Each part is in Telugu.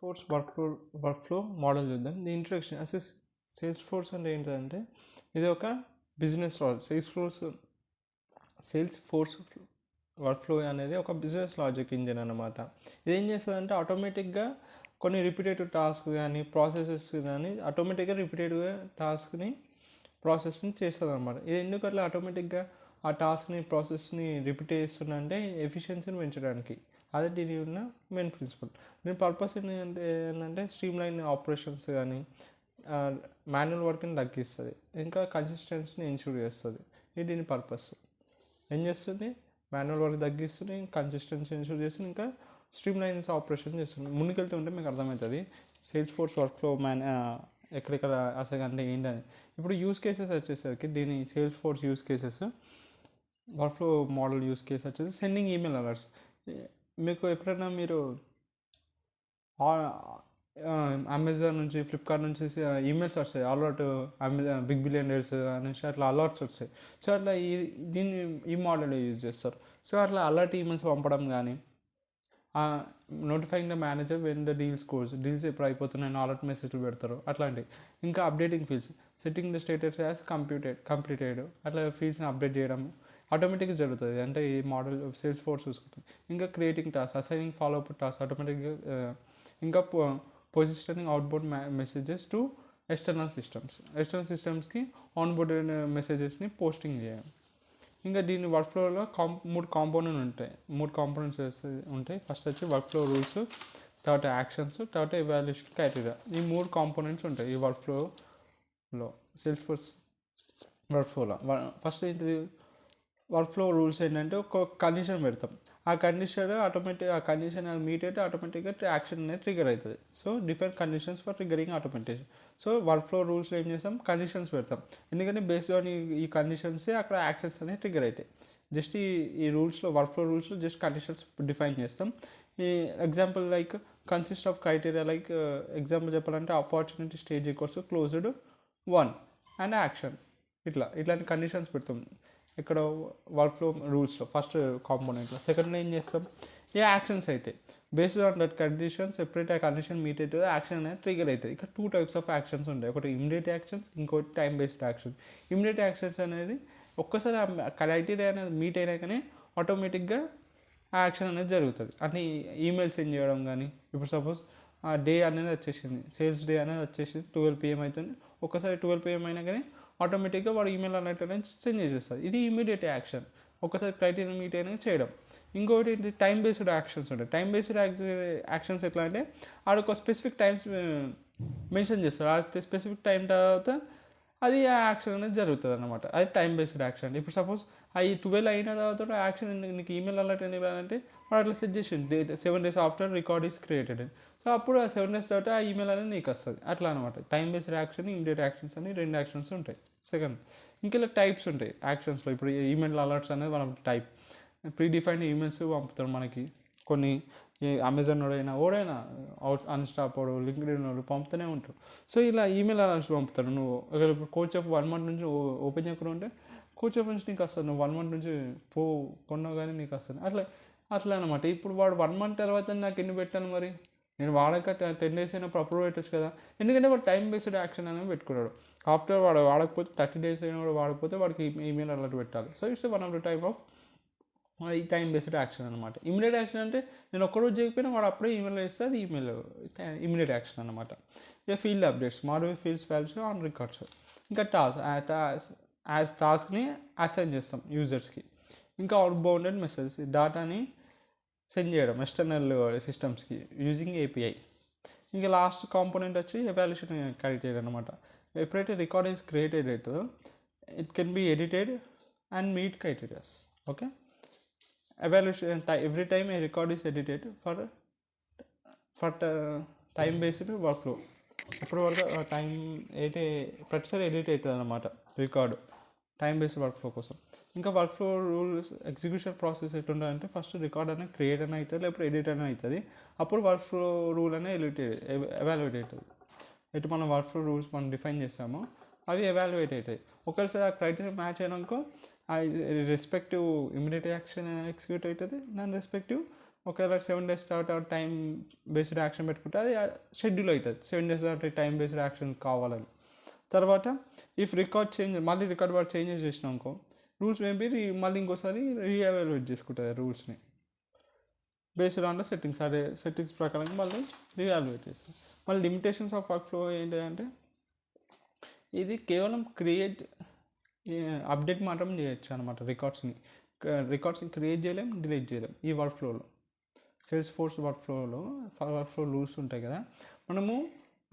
ఫోర్స్ వర్క్ఫ్లో మోడల్ చూద్దాం. దీని ఇంట్రొడక్షన్ అసలు సేల్స్ ఫోర్స్ అంటే ఏంటంటే ఇది ఒక business logic. Sales force workflow అనేది ఒక బిజినెస్ లాజిక్ ఇంజిన్ అనమాట. ఇది ఏం చేస్తుందంటే ఆటోమేటిక్గా కొన్ని రిపీటేటివ్ టాస్క్ కానీ ప్రాసెసెస్ కానీ ఆటోమేటిక్గా రిపీటేటివ్గా ప్రాసెస్ని చేస్తుంది అనమాట. ఇది ఎందుకు అట్లా ఆటోమేటిక్గా ఆ టాస్క్ని ప్రాసెస్ని రిపీట్ చేస్తుందంటే ఎఫిషియన్సీని పెంచడానికి. అదే దీని ఉన్న మెయిన్ ప్రిన్సిపల్. దీని పర్పస్ ఏంటంటే స్ట్రీమ్ లైన్ ఆపరేషన్స్ కానీ మాన్యువల్ వర్క్ని తగ్గిస్తుంది, ఇంకా కన్సిస్టెన్సీని ఎన్ష్యూర్ చేస్తుంది. ఇది దీని పర్పస్. ఏం చేస్తుంది? మాన్యువల్ వర్క్ తగ్గిస్తుంది, కన్సిస్టెన్సీ ఎన్ష్యూర్ చేస్తుంది, ఇంకా స్ట్రీమ్ లైన్స్ ఆపరేషన్ చేస్తుంది. ముందుకెళ్తూ ఉంటే మీకు అర్థమవుతుంది సేల్స్ ఫోర్స్ వర్క్ఫ్లో ఎక్కడెక్కడ అసలు అంటే ఏంటని. ఇప్పుడు యూస్ కేసెస్ వచ్చేసరికి దీని sales force use cases workflow model use case వచ్చేసి సెండింగ్ ఈమెయిల్ అలర్ట్స్. మీకు ఎప్పుడైనా మీరు అమెజాన్ నుంచి ఫ్లిప్కార్ట్ నుంచి ఈమెయిల్స్ వస్తాయి, alert Amazon big billion days అనేసి అట్లా అలర్ట్స్ వస్తాయి. సో అట్లా ఈ మోడల్ యూజ్ చేస్తారు. సో అట్లా అలర్ట్ ఈమెయిల్స్ పంపడం కానీ notifying the manager when the deals ఎప్పుడు అయిపోతున్నాయని అలర్ట్ మెసేజ్లు పెడతారు అట్లాంటివి. ఇంకా updating fields, setting the status as completed అట్లా ఫీల్డ్స్ని అప్డేట్ చేయడం ఆటోమేటిక్గా జరుగుతుంది. అంటే ఈ మోడల్ సేల్స్ ఫోర్స్ చూసుకుంటుంది. ఇంకా creating task, assigning follow up task ఆటోమేటిక్గా, ఇంకా positioning outboard messages to external సిస్టమ్స్కి ఆన్బోర్డ్ మెసేజెస్ని పోస్టింగ్ చేయాలి. ఇంకా దీని వర్క్ఫ్లోలో మూడు కాంపోనెంట్స్ ఉంటాయి. ఫస్ట్ వచ్చి వర్క్ఫ్లో రూల్స్, తర్వాత యాక్షన్స్, తర్వాత ఎవాల్యుయేషన్ క్రైటీరియా. ఈ 3 కాంపోనెంట్స్ ఉంటాయి ఈ వర్క్ఫ్లోలో, సేల్స్ ఫోర్స్ వర్క్ఫ్లోలో. ఫస్ట్ ఏంటిది? వర్క్ఫ్లో రూల్స్ ఏంటంటే ఒక కండిషన్ పెడతాం, ఆ కండిషన్ మీట్ అయితే ఆటోమేటిక్గా యాక్షన్ అనేది ట్రిగర్ అవుతుంది. So different conditions for triggering automatic. So workflow రూల్స్లో ఏం చేస్తాం? కండిషన్స్ పెడతాం, ఎందుకంటే బేస్డ్ ఆన్ ఈ కండిషన్సే అక్కడ యాక్షన్స్ అనేవి ట్రిగర్ అవుతాయి. జస్ట్ ఈ రూల్స్లో వర్క్ఫ్లో రూల్స్లో జస్ట్ కండిషన్స్ డిఫైన్ చేస్తాం. ఈ example like consist of criteria, like example చెప్పాలంటే opportunity stage equals closed 1 and action. ఇట్లాంటి కండిషన్స్ పెడతాం ఇక్కడ వర్క్ఫ్లో రూల్స్లో ఫస్ట్ కాంపోనెంట్లో. సెకండ్లో ఏం చేస్తాం? ఏ యాక్షన్స్ అయితే బేస్డ్ ఆన్ దట్ కండిషన్స్ ఎప్పుడైతే ఆ కండిషన్ మీట్ అవుతుందో యాక్షన్ అనేది ట్రిగర్ అవుతుంది. ఇక్కడ 2 టైప్స్ ఆఫ్ యాక్షన్స్ ఉంటాయి, ఒకటి ఇమిడియట్ యాక్షన్స్, ఇంకోటి time based actions. Immediate actions అనేది ఒక్కసారి క్రైటీరియా అనేది మీట్ అయినా కానీ ఆటోమేటిక్గా ఆ యాక్షన్ అనేది జరుగుతుంది. అంటే ఈమెయిల్ సెండ్ చేయడం కానీ, ఇప్పుడు సపోజ్ ఆ డే అనేది వచ్చేసింది, సేల్స్ డే అనేది వచ్చేసింది, 12 PM అవుతుంది. ఒక్కసారి 12 PM అయినా కానీ ఆటోమేటిక్గా వాడు ఈమెయిల్ అలర్ట్ అనేది సెండ్ చేసేస్తుంది. ఇది ఇమీడియట్ యాక్షన్, ఒకసారి క్రైటీరియా మీట్ అయినా చేయడం. ఇంకోటి ఏంటి? టైం బేస్డ్ యాక్షన్స్ ఉంటాయి. టైం బేస్డ్ యాక్షన్స్ ఎట్లా అంటే ఆడొక స్పెసిఫిక్ టైమ్స్ మెన్షన్ చేస్తారు, ఆ స్పెసిఫిక్ టైం తర్వాత అది ఆ యాక్షన్ అనేది జరుగుతుంది అనమాట. అది టైం బేస్డ్ యాక్షన్. ఇప్పుడు సపోజ్ అవి 12 అయిన తర్వాత యాక్షన్ నీకు ఈమెయిల్ అలర్ట్ ఎందుకు రాదంటే వాడు అట్లా సెట్ చేసింది 7 days after record is created. So అప్పుడు ఆ 7 days తర్వాత ఆ ఈమెయిల్ అనేది నీకు వస్తుంది. అట్లా అనమాట. Time based action, immediate actions అని 2 యాక్షన్స్ ఉంటాయి. సెకండ్, ఇంకా ఇలా టైప్స్ ఉంటాయి యాక్షన్స్లో. ఇప్పుడు ఈమెయిల్ అలర్ట్స్ అనేది మనం టైప్ ప్రీ డిఫైన్డ్ ఈమెయిల్స్ పంపుతారు మనకి. కొన్ని అమెజాన్ ఓడైనా అన్స్టాప్ వాడు, లింక్డ్ఇన్ వాడు పంపుతూనే ఉంటారు. సో ఇలా ఈమెయిల్ అలర్ట్స్ పంపుతారు. నువ్వు ఇప్పుడు కోచ్ ఆఫ్ 1 month నుంచి ఓపెన్ చేయకుండా ఉంటే కోచ్ ఆఫ్ నుంచి నీకు వస్తుంది, నువ్వు 1 month నుంచి కొన్నావు కానీ నీకు వస్తుంది. అట్లా అనమాట. ఇప్పుడు వాడు 1 month తర్వాత నాకు ఎన్ని పెట్టాను మరి? నేను వాడక 10 days అయినప్పుడు అప్రూవ్ పెట్టచ్చు కదా. ఎందుకంటే వాడు టైం బేస్డ్ యాక్షన్ అనేది పెట్టుకున్నాడు. ఆఫ్టర్ వాడు వాడకపోతే 30 days అయినా కూడా వాడకపోతే వాడికి ఈమెయిల్ అలర్ట్ పెట్టాలి. So it's one of the type of ఈ టైం బేస్డ్ యాక్షన్ అనమాట. ఇమీడియట్ యాక్షన్ అంటే నేను ఒక్కరోజు చేయకపోయినా వాడు అప్పుడే ఈమెయిల్ వేస్తే అది ఇమీడియట్ యాక్షన్ అనమాట. ఇక field updates, modify fields values on records. ఇంకా టాస్క్ని అసైన్ చేస్తాం యూజర్స్కి. ఇంకా అవుట్బౌండెడ్ మెసేజెస్, డేటాని సెండ్ చేయడం ఎక్స్టర్నల్ సిస్టమ్స్కి యూజింగ్ API. ఇంకా లాస్ట్ కాంపోనెంట్ వచ్చి ఎవాల్యుయేషన్ క్రైటీరియా అనమాట. ఎప్పుడైతే రికార్డ్ ఈస్ క్రియేటెడ్ అవుతుందో it can be edited and meet criterias. Okay, evaluation every time A record is edited for time based workflow. అప్పుడు వరకు టైం అయితే ప్రతిసారి ఎడిట్ అవుతుంది అనమాట రికార్డు, టైం బేస్డ్ వర్క్ఫ్లో కోసం. ఇంకా వర్క్ఫ్లో రూల్స్ ఎగ్జిక్యూషన్ ప్రాసెస్ ఎట్లుంటుందంటే ఫస్ట్ రికార్డ్ అనేది క్రియేట్ అని అవుతుంది, లేకపోతే ఎడిట్ అని అవుతుంది. అప్పుడు వర్క్ఫ్లో రూల్ అనేది ఎవాల్యుయేట్ అవుతుంది. ఎటు మనం వర్క్ఫ్లో రూల్స్ మనం డిఫైన్ చేస్తామో అవి ఎవాల్యుయేట్ అవుతాయి. ఒకసారి ఆ క్రైటీరియా మ్యాచ్ అయినాక రెస్పెక్టివ్ ఇమీడియట్ యాక్షన్ ఎగ్జిక్యూట్ అవుతుంది, దాని రెస్పెక్టివ్ ఒకవేళ 7 డేస్ తర్వాత టైం బేస్డ్ యాక్షన్ పెట్టుకుంటే అది షెడ్యూల్ అవుతుంది 7 డేస్ తర్వాత టైం బేస్డ్ యాక్షన్ కావాలని. తర్వాత ఇఫ్ రికార్డ్ చేంజ్ మళ్ళీ రికార్డ్ వర్డ్ చేంజెస్ చేసినాం అనుకో రూల్స్ మేబీ మళ్ళీ ఇంకోసారి రీఎవాల్యుయేట్ చేసుకుంటుంది రూల్స్ని బేస్డ్ ఆన్ ద సెట్టింగ్స్. అదే సెట్టింగ్స్ ప్రకారం మళ్ళీ రీఎవాల్యుయేట్ చేస్తుంది. మళ్ళీ లిమిటేషన్స్ ఆఫ్ వర్క్ ఫ్లో ఏంటంటే ఇది కేవలం క్రియేట్ అప్డేట్ మాత్రం చేయొచ్చు అనమాట. రికార్డ్స్ని క్రియేట్ చేయలేం, డిలీట్ చేయలేం. ఈ వర్క్ ఫ్లోలో sales force work flow rules ఉంటాయి కదా, మనము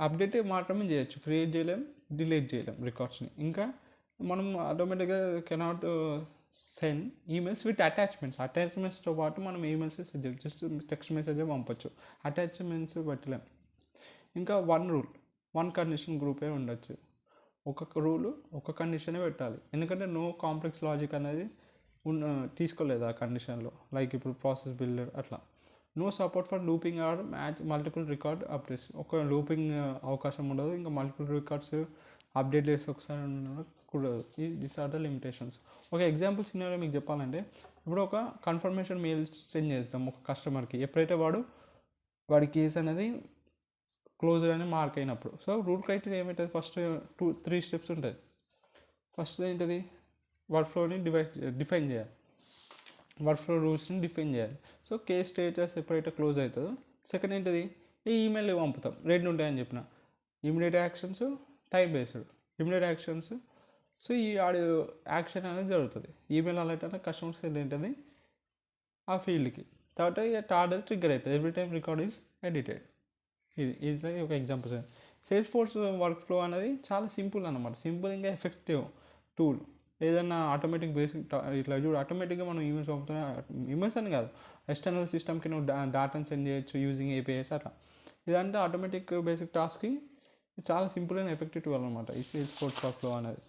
అప్డేట్ మాత్రమే చేయొచ్చు, క్రియేట్ చేయలేం, డిలీట్ చేయలేం రికార్డ్స్ని. ఇంకా మనం ఆటోమేటిక్గా కెనాట్ సెండ్ ఈమెయిల్స్ విత్ అటాచ్మెంట్స్తో పాటు మనం ఈమెయిల్స్ జస్ట్ టెక్స్ట్ మెసేజ్ పంపొచ్చు, అటాచ్మెంట్స్ పెట్టలేం. ఇంకా వన్ కండిషన్ గ్రూపే ఉండొచ్చు. ఒక్కొక్క రూలు ఒక కండిషనే పెట్టాలి, ఎందుకంటే నో కాంప్లెక్స్ లాజిక్ అనేది తీసుకోలేదు ఆ కండిషన్లో. లైక్ ఇప్పుడు ప్రాసెస్ బిల్డర్ అట్లా. No support for looping or match multiple record updates. ఒక లూపింగ్ అవకాశం ఉండదు, ఇంకా మల్టిపుల్ రికార్డ్స్ అప్డేట్ చేసి ఒకసారి కూడదు. These are the limitations. ఒక ఎగ్జాంపుల్ సినారియో మీకు చెప్పాలంటే, ఇప్పుడు ఒక కన్ఫర్మేషన్ మెయిల్ సెండ్ చేస్తాం ఒక కస్టమర్కి ఎప్పుడైతే వాడి కేసు అనేది క్లోజ్ అని మార్క్ అయినప్పుడు. సో రూల్ క్రైటీరియా ఏమవుతుంది, ఫస్ట్ 3 స్టెప్స్ ఉంటుంది. ఫస్ట్ ఏంటది, వర్క్ ఫ్లోని డిఫైన్ చేయాలి, వర్క్ ఫ్లో రూల్స్ని డిఫైన్ చేయాలి. సో కేస్ స్టేటస్ ఎప్పుడైతే క్లోజ్ అవుతుందో, సెకండ్ ఏంటది, ఈ ఈమెయిల్ పంపుతాం. 2 ఉంటాయని చెప్పిన, immediate actions, time based. Immediate actions, so ఈ యాక్షన్ అనేది జరుగుతుంది. ఈమెయిల్ అలర్ట్ అంటే కస్టమర్ సెండ్ ఏంటది ఆ ఫీల్డ్కి. తర్వాత థర్డ్ ట్రిగ్గర్ అవుతుంది every time record is edited. ఇది ఒక example. Sales force work flow అనేది చాలా సింపుల్ అనమాట. సింపుల్ ఇంకా ఎఫెక్టివ్ టూల్. ఏదైనా ఆటోమేటిక్ బేసిక్ ఇట్లా చూడు, ఆటోమేటిక్గా మనం ఈమెయిల్స్ పంపుతున్నా, ఈమెయిల్స్ అని కాదు, ఎక్స్టర్నల్ సిస్టమ్కి నువ్వు డాటాను సెండ్ చేయొచ్చు యూజింగ్ ఏపీఐస్ అట్లా. ఇదంటే ఆటోమేటిక్ బేసిక్ టాస్క్కి చాలా సింపుల్ అండ్ ఎఫెక్టివ్ టూల్ అనమాట ఈ సేల్స్ ఫోర్స్ వర్క్ ఫ్లో అనేది.